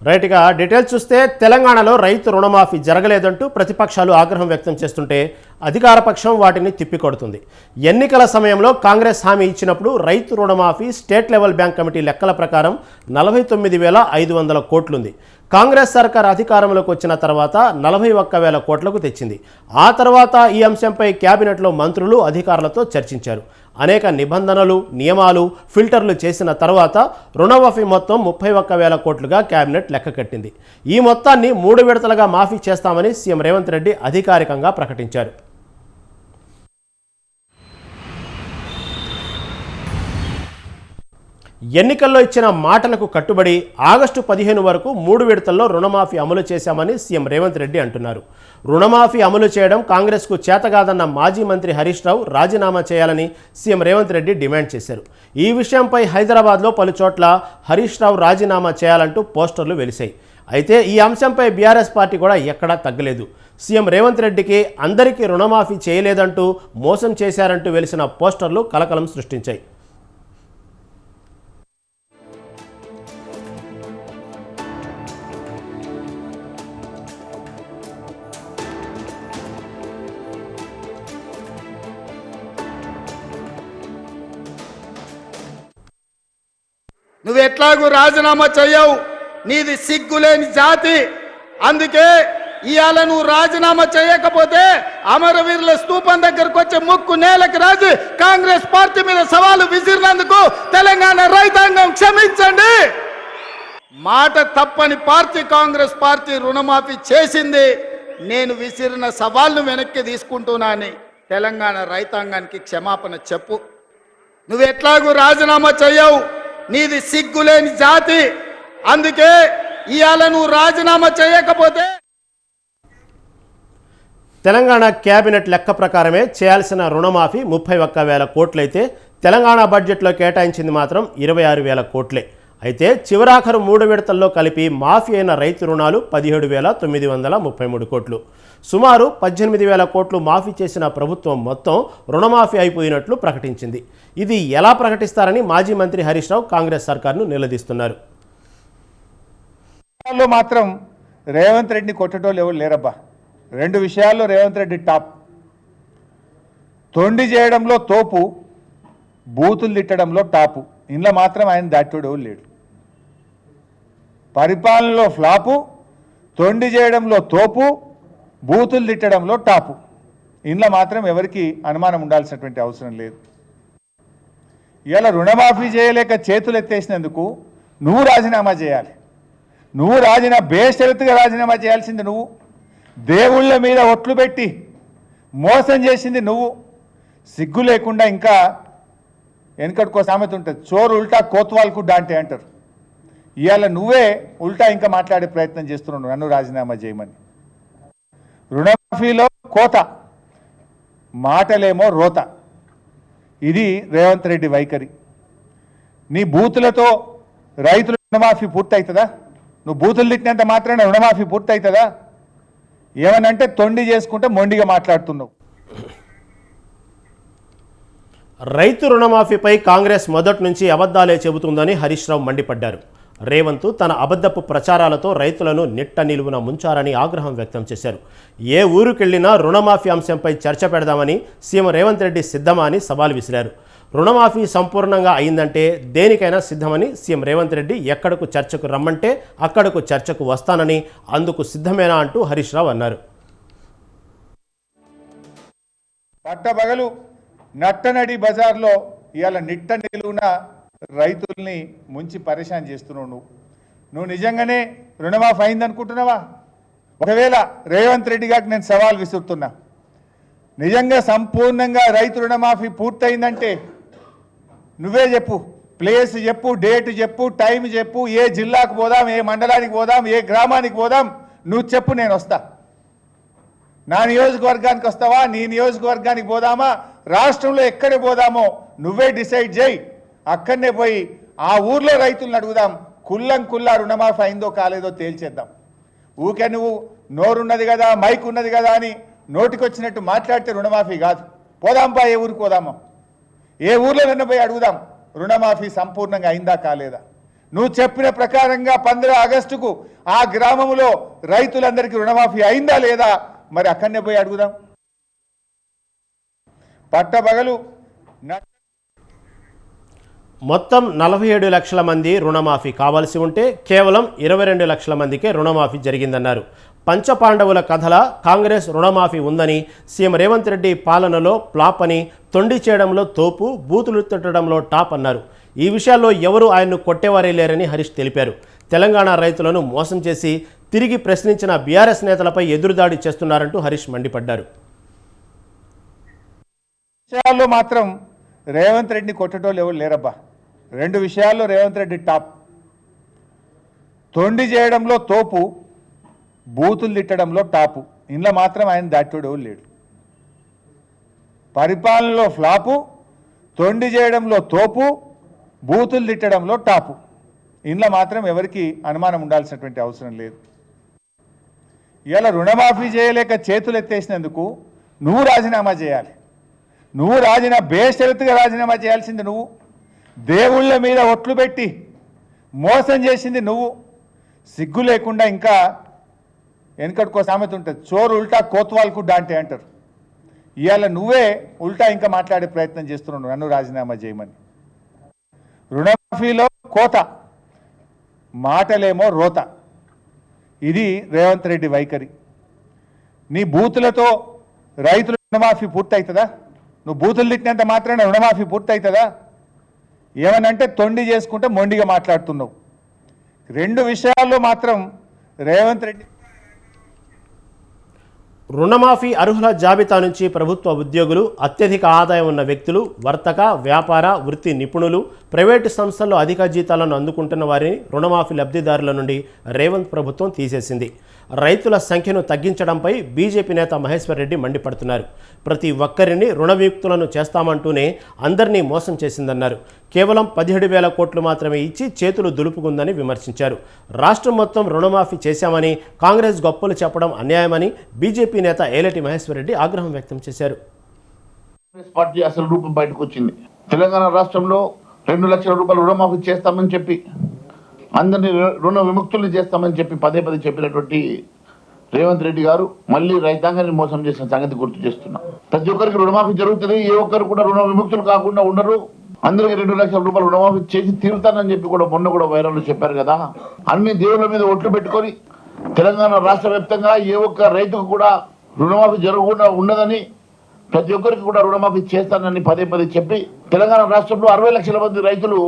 రైట్గా details చూస్తే తెలంగాణలో రైతు రుణమాఫీ జరగలేదంటూ ప్రతిపక్షాలు ఆగ్రహం వ్యక్తం చేస్తుంటే అధికార పక్షం వాటిని తిప్పికొడుతుంది. ఎన్నికల సమయంలో కాంగ్రెస్ హామీ ఇచ్చినప్పుడు రైతు రుణమాఫీ స్టేట్ లెవెల్ బ్యాంక్ కమిటీ లెక్కల ప్రకారం 49,500 కోట్లుంది. కాంగ్రెస్ సర్కార్ అధికారంలోకి వచ్చిన తర్వాత 41,000 కోట్లకు తెచ్చింది. ఆ తర్వాత ఈ అంశంపై కేబినెట్లో మంత్రులు అధికారులతో చర్చించారు. అనేక నిబంధనలు నియమాలు ఫిల్టర్లు చేసిన తర్వాత రుణమాఫీ మొత్తం 31,000 కోట్లుగా కేబినెట్ లెక్క కట్టింది. ఈ మొత్తాన్ని 3 విడతలుగా మాఫీ చేస్తామని సీఎం రేవంత్ రెడ్డి అధికారికంగా ప్రకటించారు. ఎన్నికల్లో ఇచ్చిన మాటలకు కట్టుబడి ఆగస్టు 15 వరకు 3 విడతల్లో రుణమాఫీ అమలు చేశామని సీఎం రేవంత్ రెడ్డి అంటున్నారు. రుణమాఫీ అమలు చేయడం కాంగ్రెస్కు చేతగాదన్న మాజీ మంత్రి హరీష్ రావు రాజీనామా చేయాలని సీఎం రేవంత్ రెడ్డి డిమాండ్ చేశారు. ఈ విషయంపై హైదరాబాద్లో పలు చోట్ల హరీష్ రావు రాజీనామా చేయాలంటూ పోస్టర్లు వెలిశాయి. అయితే ఈ అంశంపై బీఆర్ఎస్ పార్టీ కూడా ఎక్కడా తగ్గలేదు. సీఎం రేవంత్ రెడ్డికి అందరికీ రుణమాఫీ చేయలేదంటూ మోసం చేశారంటూ వెలిసిన పోస్టర్లు కలకలం సృష్టించాయి. నువ్వు ఎట్లాగూ రాజీనామా చెయ్యవు, నీది సిగ్గులేని జాతి. అందుకే ఇవాళ నువ్వు రాజీనామా చేయకపోతే అమరవీరుల స్తూపం దగ్గరకు వచ్చే ముక్కు నేలకు రాజు కాంగ్రెస్ పార్టీ మీద సవాలు విసిరినందుకు తెలంగాణ రైతాంగం క్షమించండి. మాట తప్పని పార్టీ కాంగ్రెస్ పార్టీ రుణమాఫీ చేసింది. నేను విసిరిన సవాల్ను వెనక్కి తీసుకుంటున్నానని తెలంగాణ రైతాంగానికి క్షమాపణ చెప్పు. నువ్వు ఎట్లాగూ రాజీనామా చెయ్యవు, నీది సిగ్గులేని జాతి. అందుకే ఇవాళ నువ్వు రాజీనామా చేయకపోతే తెలంగాణ కేబినెట్ లెక్క ప్రకారమే చేయాల్సిన రుణమాఫీ 31,000 కోట్లయితే తెలంగాణ బడ్జెట్లో కేటాయించింది మాత్రం 26,000 కోట్లే. అయితే చివరాఖరు 3 విడతల్లో కలిపి మాఫీ అయిన రైతు రుణాలు 17,933 కోట్లు. సుమారు 18,000 కోట్లు మాఫీ చేసిన ప్రభుత్వం మొత్తం రుణమాఫీ అయిపోయినట్లు ప్రకటించింది. ఇది ఎలా ప్రకటిస్తారని మాజీ మంత్రి హరీష్ రావు కాంగ్రెస్ సర్కార్ను నిలదీస్తున్నారు. మాత్రం రేవంత్ రెడ్డిని కొట్టేటోళ్ళు ఎవరు లేరబ్బా. 2 విషయాల్లో రేవంత్ రెడ్డి టాప్. తొండి చేయడంలో తోపు, బూతులు తిట్టడంలో టాపు. ఇంట్లో మాత్రం ఆయన దాటోడు ఎవరు లేడు. పరిపాలనలో ఫ్లాపు, తొండి చేయడంలో తోపు, బూతులు తిట్టడంలో టాపు. ఇంట్లో మాత్రం ఎవరికి అనుమానం ఉండాల్సినటువంటి అవసరం లేదు. ఇవాళ రుణమాఫీ చేయలేక చేతులు ఎత్తేసినందుకు నువ్వు రాజీనామా చేయాలి. నువ్వు బేషరతుగా రాజీనామా చేయాల్సింది నువ్వు. దేవుళ్ళ మీద ఒట్లు పెట్టి మోసం చేసింది నువ్వు. సిగ్గు లేకుండా ఇంకా వెనకటికో సామెత ఉంటుంది, చోరు ఉల్టా కోత్వాల్కు డాంటే అంటారు. ఇవాళ నువ్వే ఉల్టా ఇంకా మాట్లాడే ప్రయత్నం చేస్తున్నావు నన్ను రాజీనామా చేయమని. రుణమాఫీలో కోత, మాటలేమో రోత. ఇది రేవంత్ రెడ్డి వైఖరి. నీ బూతులతో రైతుల రుణమాఫీ పూర్తవుతుందా? నువ్వు బూతులు తిట్టినంత మాత్రాన రుణమాఫీ పూర్తవుతుందా? ఏమనంటే తొండి చేసుకుంటే మొండిగా మాట్లాడుతున్నావు. రైతు రుణమాఫీపై కాంగ్రెస్ మొదటి నుంచి అబద్ధాలే చెబుతుందని హరీష్ రావు మండిపడ్డారు. రేవంత్ తన అబద్ధపు ప్రచారాలతో రైతులను నిట్ట నిలువున ముంచారని ఆగ్రహం వ్యక్తం చేశారు. ఏ ఊరుకెళ్లినా రుణమాఫీ అంశంపై చర్చ పెడదామని సీఎం రేవంత్ రెడ్డి సిద్ధమా అని సవాల్ విసిరారు. రుణమాఫీ సంపూర్ణంగా అయిందంటే దేనికైనా సిద్ధమని సీఎం రేవంత్ రెడ్డి ఎక్కడకు చర్చకు రమ్మంటే అక్కడకు చర్చకు వస్తానని, అందుకు సిద్ధమేనా అంటూ హరీష్ రావు అన్నారు. పట్టపగలు నట్టనడి బజార్లో ఇవాళ నిట్ట నిలువున రైతుల్ని ముంచి పరేషాన్ చేస్తున్నావు. నువ్వు నిజంగానే రుణమాఫీ అయిందనుకుంటున్నావా? ఒకవేళ రేవంత్ రెడ్డి గారికి నేను సవాల్ విసురుతున్నా, నిజంగా సంపూర్ణంగా రైతు రుణమాఫీ పూర్తయిందంటే నువ్వే చెప్పు, ప్లేస్ చెప్పు, డేట్ చెప్పు, టైం చెప్పు, ఏ జిల్లాకు పోదాం, ఏ మండలానికి పోదాం, ఏ గ్రామానికి పోదాం, నువ్వు చెప్పు, నేను వస్తా. నా నియోజకవర్గానికి వస్తావా, నీ నియోజకవర్గానికి పోదామా, రాష్ట్రంలో ఎక్కడ పోదామో నువ్వే డిసైడ్ చేయి. అక్కడనే పోయి ఆ ఊర్లో రైతులను అడుగుదాం, కుల్లా రుణమాఫీ అయిందో కాలేదో తేల్చేద్దాం. ఊకే నువ్వు నోరున్నది కదా, మైక్ ఉన్నది కదా అని నోటికొచ్చినట్టు మాట్లాడితే రుణమాఫీ కాదు. పోదాంపా, ఏ ఊరికి పోదామో, ఏ ఊర్లో పోయి అడుగుదాం రుణమాఫీ సంపూర్ణంగా అయిందా కాలేదా. నువ్వు చెప్పిన ప్రకారంగా 15 ఆగస్టుకు ఆ గ్రామంలో రైతులందరికీ రుణమాఫీ అయిందా లేదా మరి అక్కడనే పోయి అడుగుదాం. పట్టబగలు మొత్తం 47 లక్షల మంది రుణమాఫీ కావాల్సి ఉంటే కేవలం 22 లక్షల మందికే రుణమాఫీ జరిగిందన్నారు. పంచపాండవుల కథల కాంగ్రెస్ రుణమాఫీ ఉందని, సీఎం రేవంత్ రెడ్డి పాలనలో ఫ్లాప్ అని, తొండి చేయడంలో తోపు, బూతులు తిట్టడంలో టాప్ అన్నారు. ఈ విషయాల్లో ఎవరూ ఆయన్ను కొట్టేవారే లేరని హరీష్ తెలిపారు. తెలంగాణ రైతులను మోసం చేసి తిరిగి ప్రశ్నించిన బీఆర్ఎస్ నేతలపై ఎదురుదాడి చేస్తున్నారంటూ హరీష్ మండిపడ్డారు. విషయాల్లో మాత్రం రేవంత్ రెడ్డిని కొట్టేటోళ్ళు ఎవరు లేరబ్బా. 2 విషయాల్లో రేవంత్ రెడ్డి టాప్. తొండి చేయడంలో తోపు, బూతులు తిట్టడంలో టాపు. ఇంట్లో మాత్రం ఆయన దాటోడు ఎవరు లేడు. పరిపాలనలో ఫ్లాపు, తొండి చేయడంలో తోపు, బూతులు తిట్టడంలో టాపు. ఇంట్లో మాత్రం ఎవరికి అనుమానం ఉండాల్సినటువంటి అవసరం లేదు. ఇలా రుణమాఫీ చేయలేక చేతులు ఎత్తేసినందుకు నువ్వు రాజీనామా చేయాలి. నువ్వు బేషరతుగా రాజీనామా చేయాల్సింది నువ్వు. దేవుళ్ళ మీద ఒట్లు పెట్టి మోసం చేసింది నువ్వు. సిగ్గు లేకుండా ఇంకా వెనకటికో సామెత ఉంటుంది, చోరు ఉల్టా కోత్వాల్కు డాంటే అంటారు. ఇవాళ నువ్వే ఉల్టా ఇంకా మాట్లాడే ప్రయత్నం చేస్తున్నావు నన్ను రాజీనామా చేయమని. రుణమాఫీలో కోత, మాటలేమో రోత. ఇది రేవంత్ రెడ్డి వైఖరి. నీ బూతులతో రైతుల రుణమాఫీ పూర్తవుతుందా? నువ్వు బూతులు తిట్టినంత మాత్రాన రుణమాఫీ పూర్తవుతుందా? ఏమనంటే తొండి చేసుకుంటే మొండిగా మాట్లాడుతున్నావు. 2 విషయాల్లో మాత్రం రేవంత్ రెడ్డి రుణమాఫీ అర్హుల జాబితా నుంచి ప్రభుత్వ ఉద్యోగులు, అత్యధిక ఆదాయం ఉన్న వ్యక్తులు, వర్తక, వ్యాపార, వృత్తి నిపుణులు, ప్రైవేటు సంస్థల్లో అధిక జీతాలను అందుకుంటున్న వారిని రుణమాఫీ లబ్ధిదారుల నుండి రేవంత్ ప్రభుత్వం తీసేసింది. రైతుల సంఖ్యను తగ్గించడంపై బీజేపీ నేత మహేశ్వర్ రెడ్డి మండిపడుతున్నారు. ప్రతి ఒక్కరిని రుణ విముక్తులను చేస్తామంటూనే అందరినీ మోసం చేసిందన్నారు. కేవలం 17,000 కోట్లు మాత్రమే ఇచ్చి చేతులు దులుపుకుందని విమర్శించారు. రాష్ట్రం మొత్తం రుణమాఫీ చేశామని కాంగ్రెస్ గొప్పలు చెప్పడం అన్యాయమని బీజేపీ నేత ఏలేటి మహేశ్వర్ రెడ్డి ఆగ్రహం వ్యక్తం చేశారు. కాంగ్రెస్ పార్టీ అసలు రూపం బయటకు వచ్చింది. తెలంగాణ రాష్ట్రంలో 2 లక్షల రూపాయలు రుణమాఫీ చేస్తామని చెప్పి, అందరినీ రుణ విముక్తులు చేస్తామని చెప్పి పదే చెప్పినటువంటి రేవంత్ రెడ్డి గారు మళ్ళీ రైతాంగాన్ని మోసం చేసిన సంగతి గుర్తు చేస్తున్నాం. ప్రతి ఒక్కరికి రుణమాఫీ జరుగుతుంది, ఏ ఒక్కరు కూడా రుణ విముక్తులు కాకుండా ఉండరు. అందరికి 2 లక్షల రూపాయలు రుణమాఫీ చేసి తీరుతానని చెప్పి కూడా మొన్న కూడా వైరల్ చెప్పారు కదా. అన్ని దేవుళ్ళ మీద ఒట్లు పెట్టుకొని తెలంగాణ రాష్ట్ర వ్యాప్తంగా ఏ ఒక్క రైతుకు కూడా రుణమాఫీ జరగకుండా ఉండదని, ప్రతి ఒక్కరికి కూడా రుణమాఫీ చేస్తానని పదే చెప్పి తెలంగాణ రాష్ట్రంలో 60 లక్షల మంది రైతులు,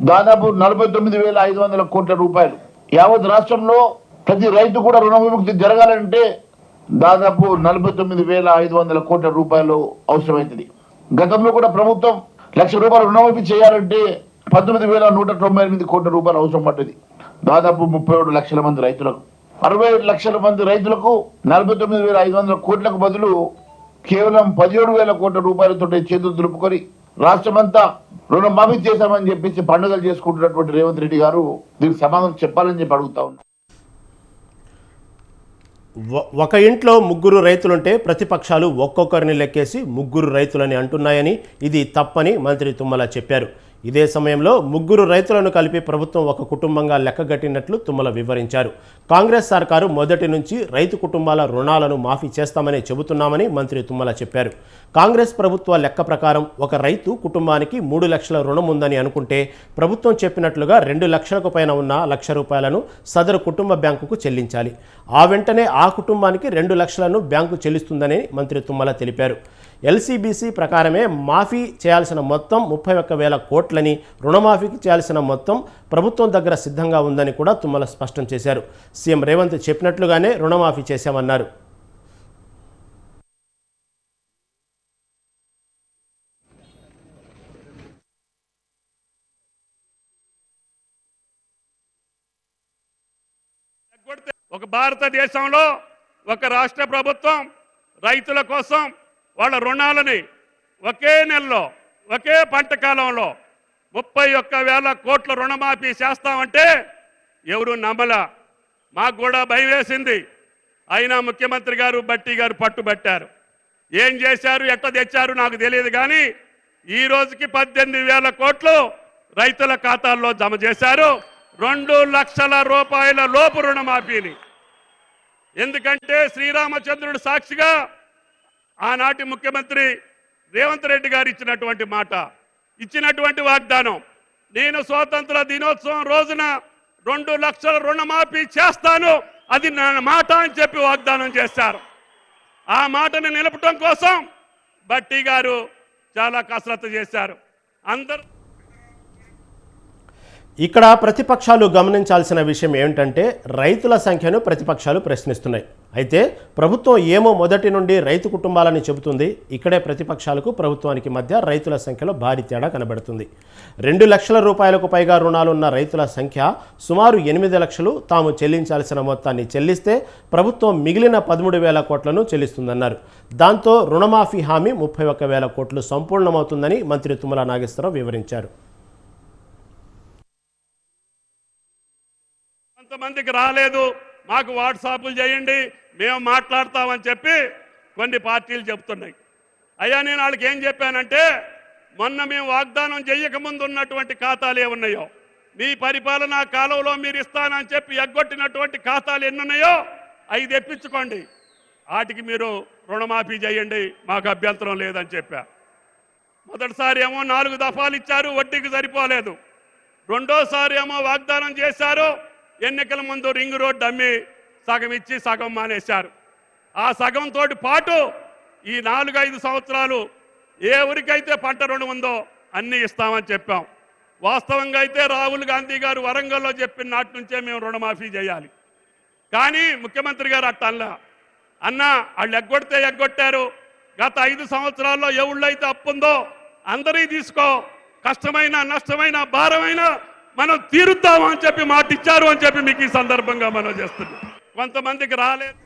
దాదాపు 49,500 కోట్ల రూపాయలు. యావత్ రాష్ట్రంలో ప్రతి రైతు కూడా రుణ విముక్తి జరగాలంటే దాదాపు 49,500 కోట్ల రూపాయలు అవసరమవుతుంది. గతంలో కూడా ప్రభుత్వం 1 లక్ష రూపాయలు రుణమాఫీ చేయాలంటే 19,198 కోట్ల రూపాయలు అవసరం పడ్డది. దాదాపు 37 లక్షల మంది రైతులకు, 67 లక్షల మంది రైతులకు 49,500 కోట్లకు బదులు కేవలం 17,000 కోట్ల రూపాయలతో చేతులు దులుపుకొని రాష్ట్రమంతా రుణమాఫీ చేశామని చెప్పేసి పండుగలు చేసుకుంటున్నటువంటి రేవంత్ రెడ్డి గారు దీనికి సమాధానం చెప్పాలని చెప్పి అడుగుతా ఉన్నా. ఒక ఇంట్లో 3 రైతులుంటే ప్రతిపక్షాలు ఒక్కొక్కరిని లెక్కేసి 3 రైతులని అంటున్నాయని, ఇది తప్పని మంత్రి తుమ్మల చెప్పారు. ఇదే సమయంలో 3 రైతులను కలిపి ప్రభుత్వం ఒక కుటుంబంగా లెక్కగట్టినట్లు తుమ్మల వివరించారు. కాంగ్రెస్ సర్కారు మొదటి నుంచి రైతు కుటుంబాల రుణాలను మాఫీ చేస్తామని చెబుతున్నామని మంత్రి తుమ్మల చెప్పారు. కాంగ్రెస్ ప్రభుత్వ లెక్క ప్రకారం ఒక రైతు కుటుంబానికి 3 లక్షల రుణం ఉందని అనుకుంటే ప్రభుత్వం చెప్పినట్లుగా 2 లక్షలకు పైన ఉన్న 1 లక్ష రూపాయలను సదరు కుటుంబ బ్యాంకుకు చెల్లించాలి. ఆ వెంటనే ఆ కుటుంబానికి 2 లక్షలను బ్యాంకు చెల్లిస్తుందని మంత్రి తుమ్మల తెలిపారు. ఎల్సీబీసీ ప్రకారమే మాఫీ చేయాల్సిన మొత్తం 31,000 కోట్లని, రుణమాఫీకి చేయాల్సిన మొత్తం ప్రభుత్వం దగ్గర సిద్ధంగా ఉందని కూడా తుమ్మల స్పష్టం చేశారు. సీఎం రేవంత్ చెప్పినట్లుగానే రుణమాఫీ చేశామన్నారు. ఒక భారతదేశంలో ఒక రాష్ట్ర ప్రభుత్వం రైతుల కోసం వాళ్ళ రుణాలని ఒకే నెలలో, ఒకే పంట కాలంలో 31,000 కోట్ల రుణమాఫీ చేస్తామంటే ఎవరు నమ్మలా. మాకు కూడా భయం వేసింది. అయినా ముఖ్యమంత్రి గారు, బట్టి గారు పట్టుబట్టారు. ఏం చేశారు, ఎట్లా తెచ్చారు నాకు తెలియదు, కానీ ఈ రోజుకి 18,000 కోట్లు రైతుల ఖాతాల్లో జమ చేశారు. 2 లక్షల రూపాయల లోపు రుణమాఫీని. ఎందుకంటే శ్రీరామచంద్రుడు సాక్షిగా ఆనాటి ముఖ్యమంత్రి రేవంత్ రెడ్డి గారు ఇచ్చినటువంటి మాట, ఇచ్చినటువంటి వాగ్దానం, నేను స్వాతంత్ర దినోత్సవం రోజున 2 లక్షల రుణమాఫీ చేస్తాను, అది నా మాట అని చెప్పి వాగ్దానం చేశారు. ఆ మాటను నిలపటం కోసం భట్టి గారు చాలా కసరత్తు చేశారు. అందరూ ఇక్కడ ప్రతిపక్షాలు గమనించాల్సిన విషయం ఏమిటంటే రైతుల సంఖ్యను ప్రతిపక్షాలు ప్రశ్నిస్తున్నాయి. అయితే ప్రభుత్వం ఏమో మొదటి నుండి రైతు కుటుంబాలని చెబుతుంది. ఇక్కడే ప్రతిపక్షాలకు ప్రభుత్వానికి మధ్య రైతుల సంఖ్యలో భారీ తేడా కనబడుతుంది. 2 లక్షల రూపాయలకు పైగా రుణాలున్న రైతుల సంఖ్య సుమారు 8 లక్షలు. తాము చెల్లించాల్సిన మొత్తాన్ని చెల్లిస్తే ప్రభుత్వం మిగిలిన 13,000 కోట్లను చెల్లిస్తుందన్నారు. దాంతో రుణమాఫీ హామీ 31,000 కోట్లు సంపూర్ణమవుతుందని మంత్రి తుమ్మల నాగేశ్వరరావు వివరించారు. కొంతమందికి రాలేదు, మాకు వాట్సాప్లు చేయండి, మేము మాట్లాడతామని చెప్పి కొన్ని పార్టీలు చెప్తున్నాయి. అయ్యా నేను వాళ్ళకి ఏం చెప్పానంటే, మొన్న మేము వాగ్దానం చేయకముందు ఉన్నటువంటి ఖాతాలు ఏమున్నాయో, మీ పరిపాలనా కాలంలో మీరు ఇస్తానని చెప్పి ఎగ్గొట్టినటువంటి ఖాతాలు ఎన్నున్నాయో అవి తెప్పించుకోండి, వాటికి మీరు రుణమాఫీ చేయండి, మాకు అభ్యంతరం లేదని చెప్పా. మొదటిసారి ఏమో 4 దఫాలు ఇచ్చారు, వడ్డీకి సరిపోలేదు. రెండోసారి ఏమో వాగ్దానం చేశారు, ఎన్నికల ముందు రింగ్ రోడ్డు అమ్మి సగం ఇచ్చి సగం మానేశారు. ఆ సగంతో పాటు ఈ 4-5 సంవత్సరాలు ఏ ఊరికైతే పంట రుణం ఉందో అన్నీ ఇస్తామని చెప్పాం. వాస్తవంగా అయితే రాహుల్ గాంధీ గారు వరంగల్లో చెప్పిన నాటి నుంచే మేము రుణమాఫీ చేయాలి. కానీ ముఖ్యమంత్రి గారు అట్టల్లా, అన్న వాళ్ళు ఎగ్గొడితే ఎగ్గొట్టారు, గత 5 సంవత్సరాల్లో ఎవళ్ళైతే అప్పుందో అందరీ తీసుకో, కష్టమైన నష్టమైన భారమైన మనం తీరుద్దామని చెప్పి మాట ఇచ్చారు అని చెప్పి మీకు ఈ సందర్భంగా మనం చేస్తున్నాం. కొంతమందికి రాలేదు.